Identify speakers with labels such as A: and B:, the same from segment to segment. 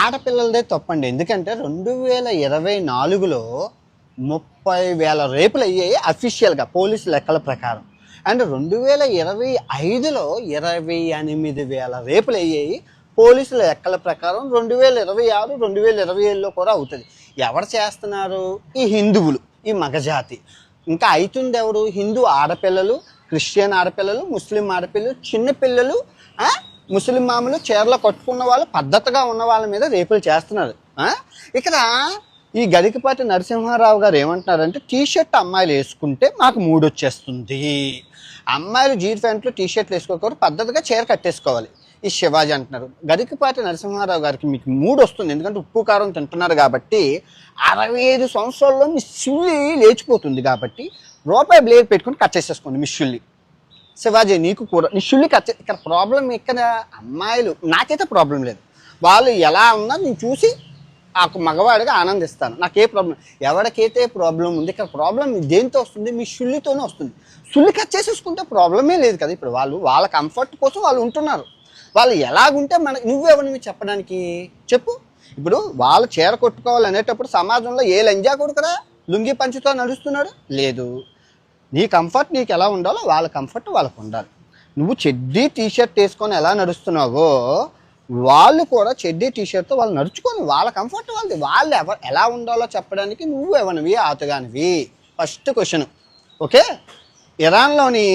A: ఆడపిల్లలదే తప్పండి. ఎందుకంటే 2024లో 30,000 రేపులు అయ్యాయి అఫీషియల్గా పోలీసు లెక్కల ప్రకారం. అండ్ 2025లో 28,000 రేపులు అయ్యాయి పోలీసుల లెక్కల ప్రకారం. 2026 2027లో కూడా అవుతుంది. ఎవరు చేస్తున్నారు? ఈ హిందువులు, ఈ మగజాతి. ఇంకా అవుతుంది ఎవరు? హిందూ ఆడపిల్లలు, క్రిస్టియన్ ఆడపిల్లలు, ముస్లిం ఆడపిల్లలు, చిన్నపిల్లలు, ముస్లిం మామూలు చీరలో కట్టుకున్న వాళ్ళు, పద్ధతిగా ఉన్న వాళ్ళ మీద రేపులు చేస్తున్నారు. ఇక్కడ ఈ గరికపాటి నరసింహారావు గారు ఏమంటున్నారంటే, టీషర్ట్ అమ్మాయిలు వేసుకుంటే మాకు మూడు వచ్చేస్తుంది, అమ్మాయిలు జీన్ ప్యాంట్లు టీషర్ట్లు వేసుకోకూడదు, పద్ధతిగా చీర కట్టేసుకోవాలి. ఈ శివాజీ అంటున్నారు. గరికపాటి నరసింహారావు గారికి మీకు మూడు వస్తుంది, ఎందుకంటే ఉప్పు కారం తింటున్నారు కాబట్టి. 65 సంవత్సరాల్లో మీ శుల్లి లేచిపోతుంది కాబట్టి రూపాయి బ్లేడ్ పెట్టుకుని కట్ చేసేసుకోండి మీ శుల్లి. శివాజీ నీకు కూడా నీ శుల్లి కట్. ఇక్కడ ప్రాబ్లం ఇక్కడ అమ్మాయిలు, నాకైతే ప్రాబ్లం లేదు, వాళ్ళు ఎలా ఉన్నా నేను చూసి ఆ మగవాడిగా ఆనందిస్తాను, నాకే ప్రాబ్లం. ఎవరికైతే ప్రాబ్లం ఉంది, ఇక్కడ ప్రాబ్లం దేంతో వస్తుంది? మీ శుల్లితోనే వస్తుంది. శుల్లి కట్ చేసేసుకుంటే ప్రాబ్లమే లేదు కదా. ఇప్పుడు వాళ్ళు వాళ్ళ కంఫర్ట్ కోసం వాళ్ళు ఉంటున్నారు. వాళ్ళు ఎలాగుంటే మనకి నువ్వెవరిని చెప్పడానికి చెప్పు. ఇప్పుడు వాళ్ళు చీర కొట్టుకోవాలనేటప్పుడు సమాజంలో ఏ లంజా కొడుకురా లుంగి పంచుతో నడుస్తున్నాడు? లేదు. నీ కంఫర్ట్ నీకు ఎలా ఉండాలో వాళ్ళ కంఫర్ట్ వాళ్ళకు ఉండాలి. నువ్వు చెడ్డీ టీషర్ట్ వేసుకొని ఎలా నడుస్తున్నావో వాళ్ళు కూడా చెడ్డీ టీషర్ట్తో వాళ్ళు నడుచుకొని వాళ్ళ కంఫర్ట్ వాళ్ళది. వాళ్ళు ఎలా ఉండాలో చెప్పడానికి నువ్వు ఎవనివి? ఆతగానివి. First question. ఓకే. ఇరాన్లోని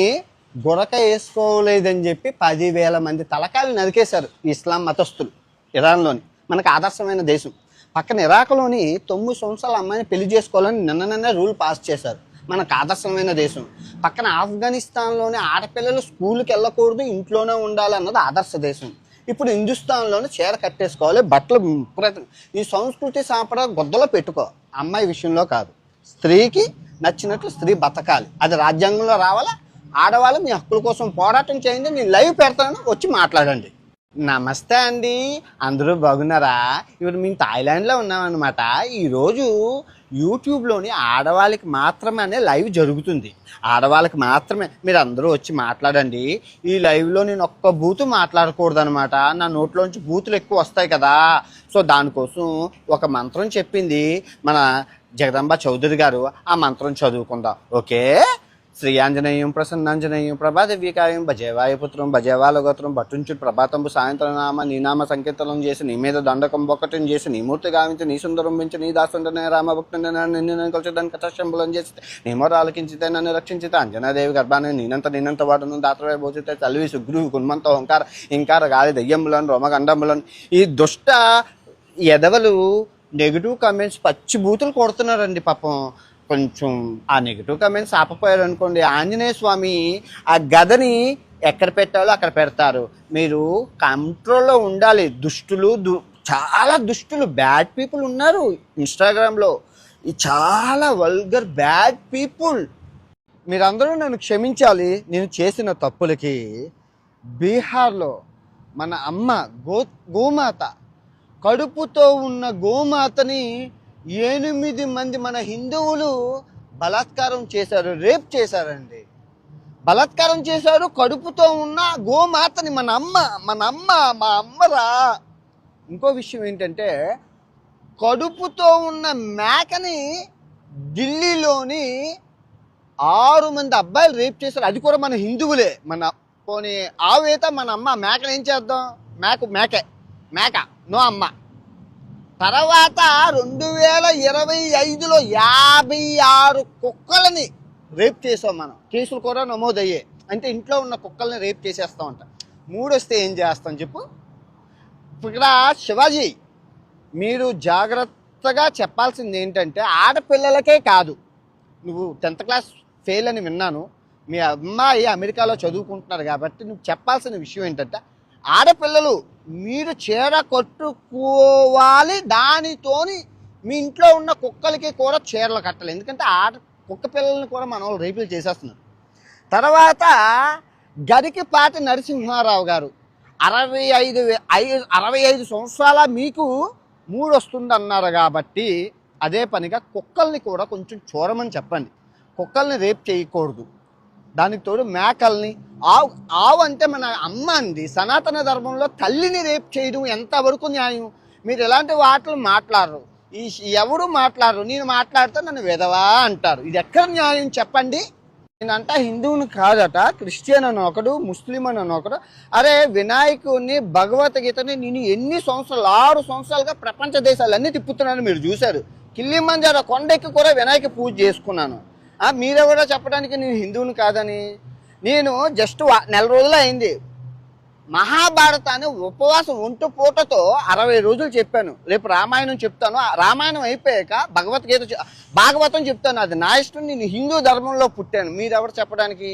A: గురక వేసుకోలేదని చెప్పి 10,000 మంది తలకాయలు నరికేశారు ఇస్లాం మతస్థులు. ఇరాన్లోని మనకు ఆదర్శమైన దేశం. పక్కన ఇరాక్లోని 9 సంవత్సరాల అమ్మాయిని పెళ్లి చేసుకోవాలని నిన్ననే రూల్ పాస్ చేశారు. మనకు ఆదర్శమైన దేశం. పక్కన ఆఫ్ఘనిస్తాన్లోని ఆడపిల్లలు స్కూల్కి వెళ్ళకూడదు, ఇంట్లోనే ఉండాలి అన్నది ఆదర్శ దేశం. ఇప్పుడు హిందుస్థాన్లోనే చీర కట్టేసుకోవాలి, బట్టలు. ఈ సంస్కృతి సాంప్రదాయం గొద్దలో పెట్టుకో, అమ్మాయి విషయంలో కాదు. స్త్రీకి నచ్చినట్లు స్త్రీ బతకాలి, అది రాజ్యాంగంలో రావాలా. ఆడవాళ్ళు మీ హక్కుల కోసం పోరాటం చేయండి. నేను లైవ్ పెడతాను, వచ్చి మాట్లాడండి. నమస్తే అండి, అందరూ బాగున్నారా? ఇప్పుడు మేము థాయిలాండ్లో ఉన్నామన్నమాట. ఈరోజు యూట్యూబ్లోని ఆడవాళ్ళకి మాత్రమే లైవ్ జరుగుతుంది. ఆడవాళ్ళకి మాత్రమే మీరు అందరూ వచ్చి మాట్లాడండి. ఈ లైవ్లో నేను ఒక్క బూతు మాట్లాడకూడదు అనమాట. నా నోట్లోంచి బూతులు ఎక్కువ వస్తాయి కదా. సో దానికోసం ఒక మంత్రం చెప్పింది మన జగదంబ చౌదరి గారు. ఆ మంత్రం చదువుకుందాం. ఓకే. శ్రీ ఆంజనేయం ప్రసన్నాంజనేయం ప్రభాదివ్యకాయం భజేవాయుపుత్రం భజేవాలగోత్రం భట్టుంచుడు ప్రభాతంబు సాయంత్రం నామ నీ నామ సంకీర్తనం చేసి నీ మీద దండకం బొక్కటం చేసి నీ మూర్తి గావించి నీ సుందరం పెంచి నీ దాసుండనే రామభక్తుని నిన్ను కలిసి కథశంబులం చేసి నీ మొర ఆలకించితే నన్ను రక్షించితే అంజనాదేవి గర్భాన్ని నేనంత వాడును దాతవే భోజితే చలివి సుగ్రీవి కున్మంత ఓంకార ఇంకార గాలి దయ్యంబులను రోమగండంబులను. ఈ దుష్ట ఎదవలు నెగిటివ్ కామెంట్స్ పచ్చి బూతులు కొడుతున్నారండి పాపం. కొంచెం ఆ నెగిటివ్ కామెంట్స్ ఆపపోయారు అనుకోండి, ఆంజనేయ స్వామి ఆ గదని ఎక్కడ పెట్టాలో అక్కడ పెడతారు. మీరు కంట్రోల్లో ఉండాలి. దుష్టులు చాలా దుష్టులు బ్యాడ్ పీపుల్ ఉన్నారు ఇన్స్టాగ్రామ్లో. ఈ చాలా వల్గర్ బ్యాడ్ పీపుల్. మీరందరూ నన్ను క్షమించాలి నేను చేసిన తప్పులకి. బీహార్లో మన అమ్మ గోమాత, కడుపుతో ఉన్న గోమాతని 8 మంది మన హిందువులు బలాత్కారం చేశారు, రేప్ చేశారండి. బలాత్కారం చేశారు కడుపుతో ఉన్న గోమాతని. మన అమ్మ మా అమ్మరా. ఇంకో విషయం ఏంటంటే, కడుపుతో ఉన్న మేకని ఢిల్లీలోని 6 మంది అబ్బాయిలు రేప్ చేశారు. అది కూడా మన హిందువులే. మన పోనీ ఆవేత మన అమ్మ. మేకని ఏం చేద్దాం? మేక నో అమ్మ. తర్వాత 2025లో 56 కుక్కలని రేప్ చేసాం మనం. కేసులు కూడా నమోదయ్యాయి. అంటే ఇంట్లో ఉన్న కుక్కల్ని రేప్ చేసేస్తామంట. 3 వస్తే ఏం చేస్తాం చెప్పు. ఇక్కడ శివాజీ మీరు జాగ్రత్తగా చెప్పాల్సింది ఏంటంటే, ఆడపిల్లలకే కాదు, నువ్వు 10th క్లాస్ ఫెయిల్ అని విన్నాను, మీ అమ్మాయి అమెరికాలో చదువుకుంటున్నారు కాబట్టి నువ్వు చెప్పాల్సిన విషయం ఏంటంటే, ఆడపిల్లలు మీరు చీర కట్టుకోవాలి, దానితోని మీ ఇంట్లో ఉన్న కుక్కలకి కూడా చీరలు కట్టాలి. ఎందుకంటే కుక్క పిల్లల్ని కూడా మన వాళ్ళు రేపులు చేసేస్తున్నారు. తర్వాత గరికపాటి నరసింహారావు గారు 65 సంవత్సరాల మీకు 3 వస్తుంది అన్నారు కాబట్టి అదే పనిగా కుక్కల్ని కూడా కొంచెం చూడమని చెప్పండి. కుక్కల్ని రేప్ చేయకూడదు. దానికి తోడు మేకల్ని, ఆవు అంటే మన అమ్మ అండి. సనాతన ధర్మంలో తల్లిని రేప్ చేయడం ఎంతవరకు న్యాయం? మీరు ఎలాంటి వాటిలు మాట్లాడరు, ఎవరు మాట్లాడరు. నేను మాట్లాడితే నన్ను విధవా అంటారు. ఇది ఎక్కడ న్యాయం చెప్పండి? నేనంట హిందువుని కాదట, క్రిస్టియన్ అని ఒకడు, ముస్లిం అని ఒకడు. అరే వినాయకుడిని, భగవద్గీతని నేను ఎన్ని సంవత్సరాలు 6 సంవత్సరాలుగా ప్రపంచ దేశాలన్నీ తిప్పుతున్నాను. మీరు చూశారు. కిల్లిమంజారో కొండెక్కి కూడా వినాయక పూజ చేసుకున్నాను. మీరెవరో చెప్పడానికి నేను హిందువుని కాదని. నేను జస్ట్ నెల రోజులు అయింది మహాభారతాన్ని ఉపవాసం ఒంటు పూటతో 60 రోజులు చెప్పాను. రేపు రామాయణం చెప్తాను. రామాయణం అయిపోయాక భాగవతం చెప్తాను. అది నా ఇష్టం. నేను హిందూ ధర్మంలో పుట్టాను. మీరెవరు చెప్పడానికి?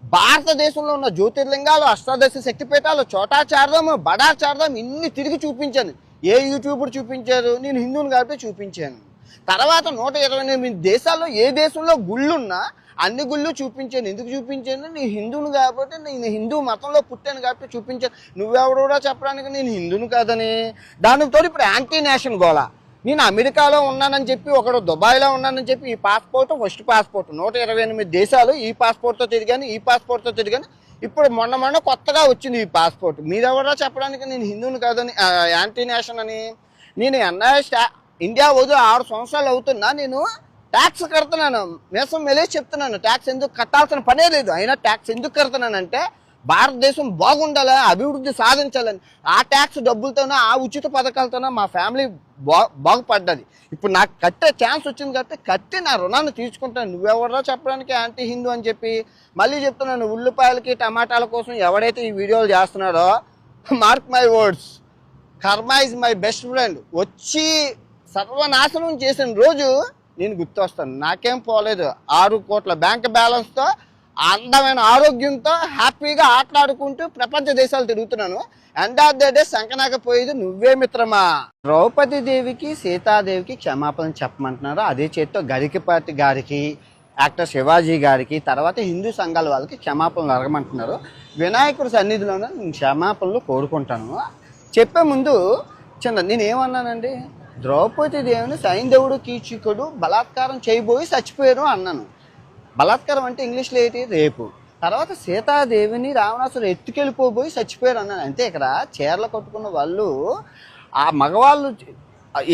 A: భారతదేశంలో ఉన్న జ్యోతిర్లింగాలు, అష్టాదశ శక్తిపీఠాలు, చోటాచార్యం, బడాచార్యం ఇన్ని తిరిగి చూపించాను. ఏ యూట్యూబర్ చూపించారు? నేను హిందువుని కాబట్టి చూపించాను. తర్వాత 128 దేశాల్లో ఏ దేశంలో గుళ్ళున్నా అన్ని గుళ్ళు చూపించాను. ఎందుకు చూపించాను? నేను హిందువుని కాబట్టి, నేను హిందూ మతంలో పుట్టాను కాబట్టి చూపించాను. నువ్వెవడో చెప్పడానికి నేను హిందువుని కాదని. దానితో ఇప్పుడు యాంటీ నేషన్ గోళ. నేను అమెరికాలో ఉన్నానని చెప్పి, ఒకడు దుబాయ్లో ఉన్నానని చెప్పి, ఈ పాస్పోర్ట్ ఫస్ట్ పాస్పోర్ట్ 128 దేశాలు ఈ పాస్పోర్ట్తో తిరిగాను, ఈ పాస్పోర్ట్తో తిరిగాను. ఇప్పుడు మొన్న కొత్తగా వచ్చింది ఈ పాస్పోర్ట్. మీరెవరో చెప్పడానికి నేను హిందువుని కాదని, యాంటీ నేషన్ అని. నేను ఇండియా వదిలి 6 సంవత్సరాలు అవుతున్నా. నేను ట్యాక్స్ కడుతున్నాను. మేసం మెలేసి చెప్తున్నాను, ట్యాక్స్ ఎందుకు కట్టాల్సిన పనే లేదు. అయినా ట్యాక్స్ ఎందుకు కడుతున్నానంటే భారతదేశం బాగుండాలి, అభివృద్ధి సాధించాలని. ఆ ట్యాక్స్ డబ్బులతోనో, ఆ ఉచిత పథకాలతోనో మా ఫ్యామిలీ బాగుపడ్డది. ఇప్పుడు నాకు కట్టే ఛాన్స్ వచ్చింది కాబట్టి కట్టి నా రుణాన్ని తీర్చుకుంటాను. నువ్వెవరో చెప్పడానికి యాంటీ హిందూ అని చెప్పి మళ్ళీ చెప్తున్నాను. ఉల్లిపాయలకి టమాటాల కోసం ఎవడైతే ఈ వీడియోలు చేస్తున్నాడో, మార్క్ మై వర్డ్స్, కర్మ ఇస్ మై బెస్ట్ ఫ్రెండ్. వచ్చి సర్వనాశనం చేసిన రోజు నేను గుర్తొస్తాను. నాకేం పోలేదు. 6 కోట్ల బ్యాంక్ బ్యాలెన్స్తో, అందమైన ఆరోగ్యంతో, హ్యాపీగా ఆటలాడుకుంటూ ప్రపంచ దేశాలు తిరుగుతున్నాను. ఎండ్ ఆఫ్ ద డే సంకనాకపోయేది నువ్వే మిత్రమా. ద్రౌపది దేవికి, సీతాదేవికి క్షమాపణ చెప్పమంటున్నారు. అదే చేత్తో గరికపాటి గారికి, యాక్టర్ శివాజీ గారికి, తర్వాత హిందూ సంఘాల వాళ్ళకి క్షమాపణలు అడగమంటున్నారు. వినాయకుడి సన్నిధిలోనే నేను క్షమాపణలు కోరుకుంటాను. చెప్పే ముందు నేనేమన్నానండి? ద్రౌపది దేవిని సైంధవుడు, కీచకుడు బలాత్కారం చేయబోయి చచ్చిపోయారు అన్నాను. బలాత్కారం అంటే ఇంగ్లీష్లో ఏంటి? రేపు. తర్వాత సీతాదేవిని రావణాసుడు ఎత్తుకెళ్ళిపోబోయి చచ్చిపోయారు అన్నాను. అంతే. ఇక్కడ చీరలు కట్టుకున్న వాళ్ళు, ఆ మగవాళ్ళు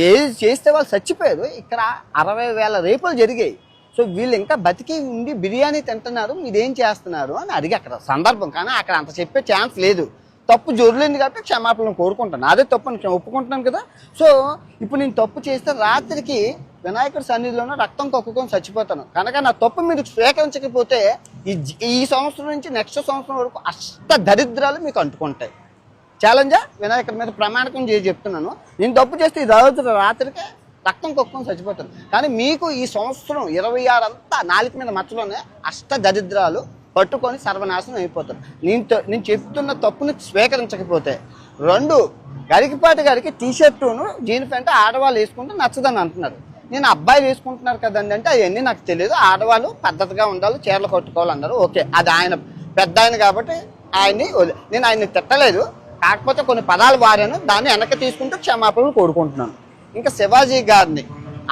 A: ఏది చేస్తే వాళ్ళు చచ్చిపోయారు. ఇక్కడ 60,000 రేపులు జరిగాయి. సో వీళ్ళు ఇంకా బతికి ఉండి బిర్యానీ తింటున్నారు, మీరేం చేస్తున్నారు అని అడిగి అక్కడ సందర్భం. కానీ అక్కడ అంత చెప్పే ఛాన్స్ లేదు. తప్పు జొర్లేంది కాబట్టి క్షమాపణలు కోరుకుంటాను. అదే తప్పు అని ఒప్పుకుంటున్నాను కదా. సో ఇప్పుడు నేను తప్పు చేస్తే రాత్రికి వినాయకుడి సన్నిధిలోనే రక్తం కక్కుకొని చచ్చిపోతాను. కనుక నా తప్పు మీరు స్వీకరించకపోతే ఈ సంవత్సరం నుంచి నెక్స్ట్ సంవత్సరం వరకు దరిద్రాలు మీకు అంటుకుంటాయి. ఛాలెంజా? వినాయకుడి మీద ప్రమాణకం చేసి చెప్తున్నాను. నేను తప్పు చేస్తే ఈ రోజు రాత్రికి రక్తం కక్కుకొని చచ్చిపోతాను. కానీ మీకు ఈ సంవత్సరం 26 అంతా నాలుగు మీద మచ్చలోనే దరిద్రాలు పట్టుకొని సర్వనాశనం అయిపోతారు. నేను చెప్తున్న తప్పుని స్వీకరించకపోతే. 2, గరికపాటి గారికి టీషర్టును జీన్ ప్యాంట్ ఆడవాళ్ళు వేసుకుంటే నచ్చదని అంటున్నారు. నేను అబ్బాయిలు వేసుకుంటున్నారు కదండి అంటే అవన్నీ నాకు తెలియదు. ఆడవాళ్ళు పద్ధతిగా ఉండాలి, చీరలు కట్టుకోవాలన్నారు. ఓకే, అది ఆయన పెద్ద ఆయన కాబట్టి నేను ఆయన్ని తిట్టలేదు. కాకపోతే కొన్ని పదాలు వారాను, దాన్ని వెనక్కి తీసుకుంటూ క్షమాపణలు కోరుకుంటున్నాను. ఇంకా శివాజీ గారిని,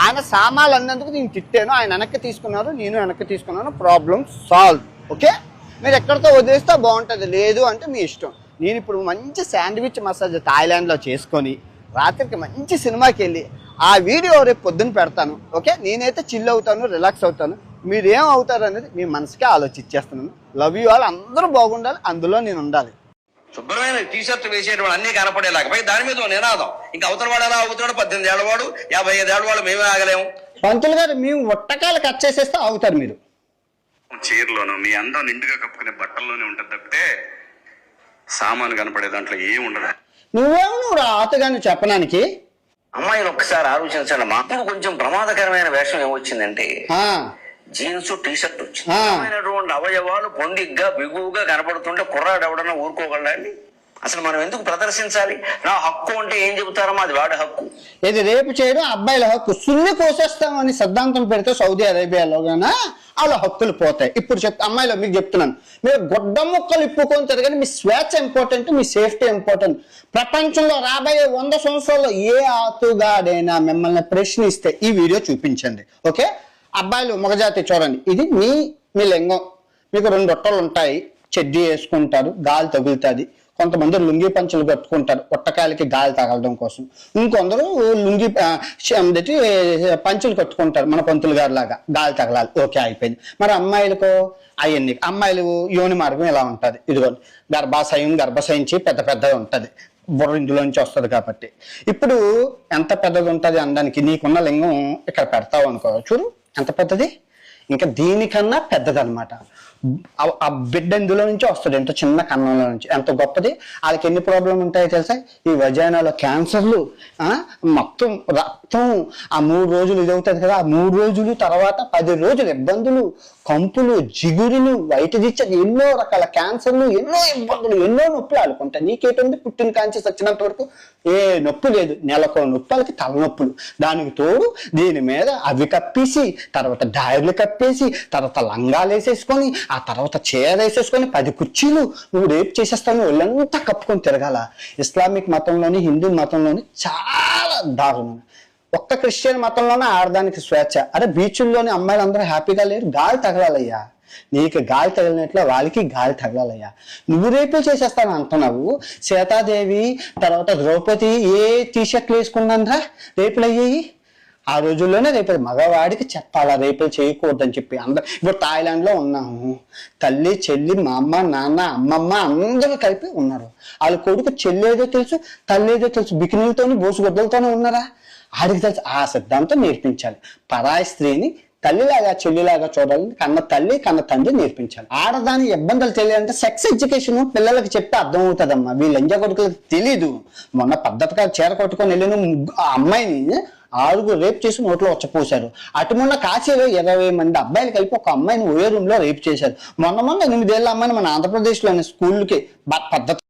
A: ఆయన సామాన్లు అన్నందుకు నేను తిట్టాను, ఆయన వెనక్కి తీసుకున్నారు, నేను వెనక్కి తీసుకున్నాను. Problem solve. ఓకే, మీరు ఎక్కడితో వదిలేస్తే బాగుంటుంది, లేదు అంటే మీ ఇష్టం. నేను ఇప్పుడు మంచి శాండ్విచ్ మసాజ్ థాయిలాండ్లో చేసుకొని రాత్రికి మంచి సినిమాకి వెళ్ళి ఆ వీడియో రేపు పొద్దున్న పెడతాను. ఓకే, నేనైతే చిల్ అవుతాను, రిలాక్స్ అవుతాను. మీరేం అవుతారు అనేది మీ మనసుకే ఆలోచించేస్తున్నాను. Love you all. అందరూ బాగుండాలి, అందులో నేను ఉండాలి.
B: శుభ్రమైన టీషర్ట్ వేసేటువంటి అన్ని కనపడేలాగా దాని మీద నినాదం. ఇంకా అవతల వాడు ఎలా అవుతాడు? 18 ఏళ్ల వాడు, 55 ఏళ్ల వాడు, మేమే ఆగలేము.
A: పంతులు గారు, మేము ఒట్టకాయలు కట్ చేసేస్తే అవుతారు మీరు.
B: చీరలోను మీ అందం నిండుగా కప్పుకునే బట్టల్లోనే ఉంటుంది తప్పితే సామాను కనపడే దాంట్లో ఏం ఉండదు.
A: నువ్వు రాతగాని చెప్పడానికి.
B: అమ్మాయిని ఒక్కసారి ఆలోచించండి. మాకు కొంచెం ప్రమాదకరమైన వేషం ఏమొచ్చిందంటే జీన్స్ టీషర్ట్ వచ్చింది. అవయవాలు పొందిగ్గా బిగువుగా కనపడుతుంటే కుర్రాడు ఎవడన్నా ఊరుకోగలండి? అసలు మనం ఎందుకు ప్రదర్శించాలి? నా హక్కు అంటే ఏం చెబుతారో అది వాడి హక్కు.
A: ఇది రేపు చేయడం అబ్బాయిల హక్కు. సున్ని కోసేస్తామని సిద్ధాంతం పెడితే సౌదీ అరేబియాలో గానా వాళ్ళ హక్కులు పోతాయి. ఇప్పుడు అమ్మాయిలో మీకు చెప్తున్నాను, మీరు గొడ్డ ముక్కలు ఇప్పుకొని తిరగని మీ స్వేచ్ఛ ఇంపార్టెంట్, మీ సేఫ్టీ ఇంపార్టెంట్. ప్రపంచంలో రాబోయే 100 సంవత్సరాల్లో ఏ ఆతుగాడైనా మిమ్మల్ని ప్రశ్నిస్తే ఈ వీడియో చూపించండి. ఓకే, అబ్బాయిలు మగజాతి చూడండి, ఇది మీ లింగం. మీకు 2 రొట్టెలు ఉంటాయి, చెడ్డీ వేసుకుంటారు, గాలి తగులుతుంది, కొంతమంది లుంగి పంచులు కట్టుకుంటారు పుట్టకాయలకి గాలి తగలడం కోసం, ఇంకొందరు లుంగి పంచులు కట్టుకుంటారు మన పంతులు గారి లాగా గాలి తగలాలి, ఓకే అయిపోయింది. మరి అమ్మాయిలకు అవన్నీ అమ్మాయిలు యోని మార్గం ఇలా ఉంటుంది, ఇదిగోండి గర్భాశయించి పెద్ద పెద్దగా ఉంటుంది, బుర్ర ఇందులోంచి వస్తుంది కాబట్టి. ఇప్పుడు ఎంత పెద్దది ఉంటుంది అనడానికి నీకున్న లింగం ఇక్కడ పెడతావు అనుకో, చూడు ఎంత పెద్దది, ఇంకా దీనికన్నా పెద్దది అనమాట. ఆ బిడ్డ ఇందులో నుంచి వస్తుంది, ఎంత చిన్న కన్నంలో నుంచి, ఎంత గొప్పది. వాళ్ళకి ఎన్ని ప్రాబ్లం ఉంటాయో తెలుసా, ఈ వజైనాలో క్యాన్సర్లు, మొత్తం రక్తం, ఆ 3 రోజులు ఇది అవుతుంది కదా, ఆ 3 రోజులు తర్వాత 10 రోజులు ఇబ్బందులు, కంపులు, జిగురులు, వైట్ దిచ్చది, ఎన్నో రకాల క్యాన్సర్లు, ఎన్నో ఇబ్బందులు, ఎన్నో నొప్పులు ఆడుకుంటాయి. నీకేటుంది పుట్టిన కాంచి వచ్చినంత వరకు ఏ నొప్పి లేదు, నెలకో నొప్పులకి తలనొప్పులు, దానికి తోడు దీని మీద అవి కప్పేసి, తర్వాత డైర్లు కప్పేసి, తర్వాత లంగాలు వేసేసుకొని, ఆ తర్వాత చీర వేసేసుకొని 10 కుర్చీలు నువ్వు రేపు చేసేస్తాను, ఒళ్ళంతా కప్పుకొని తిరగాల. ఇస్లామిక్ మతంలోని, హిందూ మతంలోని చాలా దారుణం. ఒక్క క్రిస్టియన్ మతంలోనే ఆడదానికి స్వేచ్ఛ. అరే బీచుల్లోని అమ్మాయిలు అందరూ హ్యాపీగా లేరు, గాలి తగలాలయ్యా, నీకు గాలి తగిలినట్లు వాళ్ళకి గాలి తగలాలయ్యా. నువ్వు రేపే చేసేస్తాను అంటున్నావు. సీతాదేవి తర్వాత ద్రౌపది ఏ టీషర్ట్లు వేసుకున్నారా రేపులు అయ్యాయి. ఆ రోజుల్లోనే రేపు మగవాడికి చెప్పాలా రేపులు చేయకూడదని చెప్పి. అందరు ఇప్పుడు థాయిలాండ్లో ఉన్నాము, తల్లి చెల్లి మా అమ్మ నాన్న అమ్మమ్మ అందరూ కలిపి ఉన్నారు. వాళ్ళ కొడుకు చెల్లి ఏదో తెలుసు, తల్లి ఏదో తెలుసు, బికినీలతోని బోసుగొడ్డలతోనే ఉన్నారా, ఆడికి తెలుసు. ఆ సిద్ధాంతం నేర్పించాలి. పరాయి స్త్రీని తల్లిలాగా చెల్లిలాగా చూడాలని కన్న తల్లి కన్న తండ్రి నేర్పించాలి. ఆడదాని ఇబ్బందులు తెలియాలంటే సెక్స్ ఎడ్యుకేషన్ పిల్లలకి చెప్తే అర్థం అవుతుందమ్మా. వీళ్ళు లంజా కొడుకులకు తెలీదు. మొన్న పద్ధతిగా చీర కొట్టుకొని వెళ్ళిన ఆ అమ్మాయిని 6 రేపు చేసి నోట్లో వచ్చపోసారు. అటు మొన్న కాశీలో 20 మంది అబ్బాయిలు కలిపి ఒక అమ్మాయిని ఓయే రూమ్ లో రేపు చేశారు. మొన్న 8 ఏళ్ళ అమ్మాయిని మన ఆంధ్రప్రదేశ్ లోని స్కూల్కి పద్ధతి